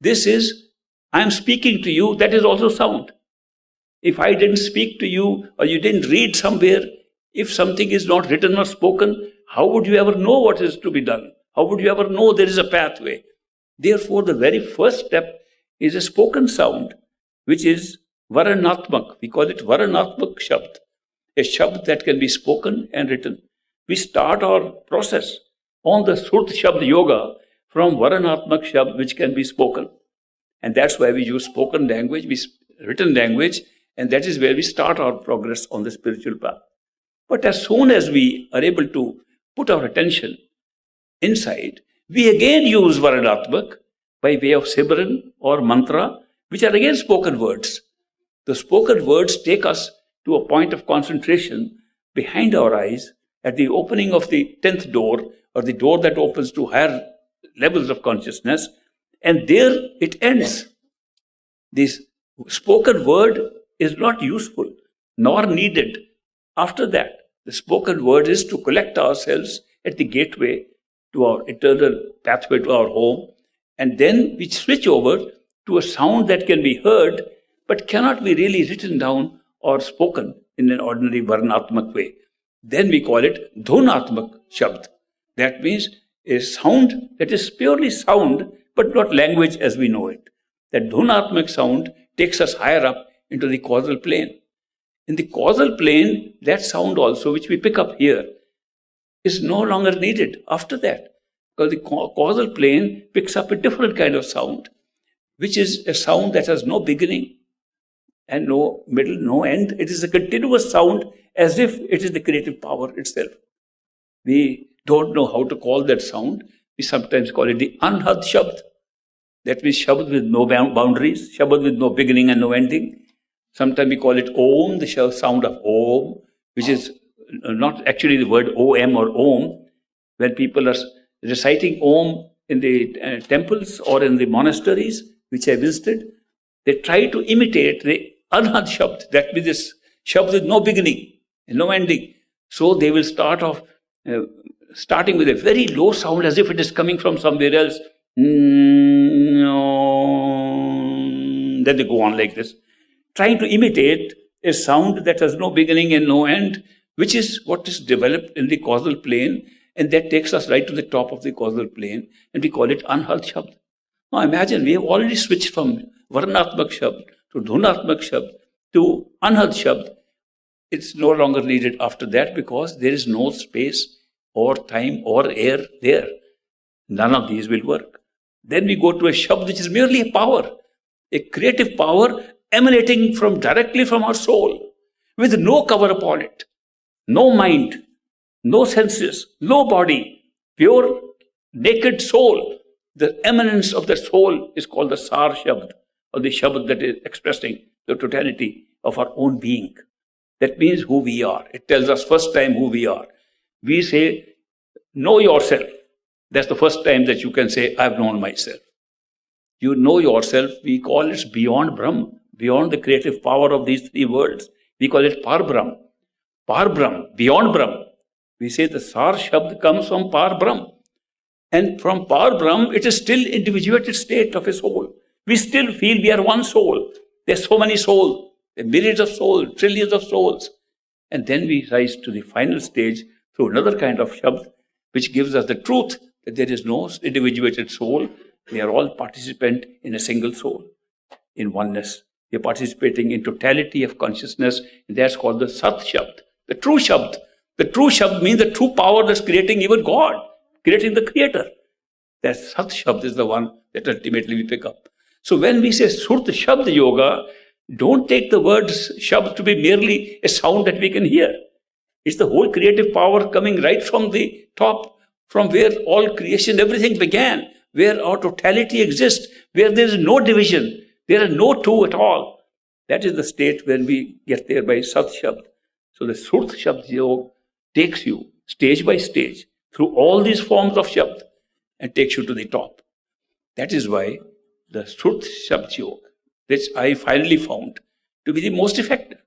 This is, I am speaking to you, that is also sound. If I didn't speak to you or you didn't read somewhere, if something is not written or spoken, how would you ever know what is to be done? How would you ever know there is a pathway? Therefore, the very first step is a spoken sound, which is Varnathmak. We call it Varnathmak Shabd, a Shabd that can be spoken and written. We start our process on the Surt Shabd Yoga from Varnathmak Shabd, which can be spoken. And that's why we use spoken language, written language, and that is where we start our progress on the spiritual path. But as soon as we are able to put our attention inside, we again use Varnathmak by way of Sibran or mantra, which are again spoken words. The spoken words take us to a point of concentration behind our eyes at the opening of the 10th door, or the door that opens to higher levels of consciousness, and there it ends. This spoken word is not useful nor needed. After that, the spoken word is to collect ourselves at the gateway to our eternal pathway to our home, and then we switch over to a sound that can be heard but cannot be really written down or spoken in an ordinary Varnathmak way. Then we call it Dhunathmak Shabd. That means a sound that is purely sound but not language as we know it. That Dhunathmak sound takes us higher up into the causal plane. In the causal plane, that sound also, which we pick up here, is no longer needed after that. Because the causal plane picks up a different kind of sound, which is a sound that has no beginning and no middle, no end. It is a continuous sound as if it is the creative power itself. We don't know how to call that sound. We sometimes call it the Anhad Shabd. That means Shabd with no boundaries, Shabd with no beginning and no ending. Sometimes we call it Om, the sound of Om, which is not actually the word O-M or Om. When people are reciting Om in the temples or in the monasteries, which I visited, they try to imitate the Anhad Shabd. That means this Shabd with no beginning and no ending. So they will start off starting with a very low sound as if it is coming from somewhere else. Then they go on like this, trying to imitate a sound that has no beginning and no end, which is what is developed in the causal plane, and that takes us right to the top of the causal plane, and we call it Anhad Shabd. Now imagine, we have already switched from Varnathmak Shabd to Dhunathmak Shabd to Anhad Shabd. It's no longer needed after that because there is no space or time or air there. None of these will work. Then we go to a Shabd which is merely a power, a creative power emanating directly from our soul, with no cover upon it, no mind, no senses, no body, pure naked soul. The eminence of the soul is called the Saar Shabd, or the Shabd that is expressing the totality of our own being. That means who we are. It tells us first time who we are. We say, know yourself. That's the first time that you can say, I've known myself. You know yourself, we call it beyond Brahm, beyond the creative power of these three worlds. We call it Par Brahm. Par Brahm, beyond Brahm. We say the Saar Shabd comes from Par Brahm. And from Par Brahm, it is still individuated state of a soul. We still feel we are one soul. There's so many souls, there are millions of souls, trillions of souls. And then we rise to the final stage through another kind of Shabd, which gives us the truth that there is no individuated soul. We are all participant in a single soul, in oneness. We are participating in totality of consciousness, and that's called the Sat Shabd, the true Shabd. The true Shabd means the true power that's creating even God, creating the Creator. That Sat Shabd is the one that ultimately we pick up. So when we say Surt Shabd Yoga, don't take the word Shabd to be merely a sound that we can hear. It's the whole creative power coming right from the top, from where all creation, everything began, where our totality exists, where there is no division, there are no two at all. That is the state when we get there by Sat Shabd. So the Surt Shabd Yoga takes you stage by stage through all these forms of Shabd and takes you to the top. That is why the Surt Shabd Yoga, which I finally found to be the most effective.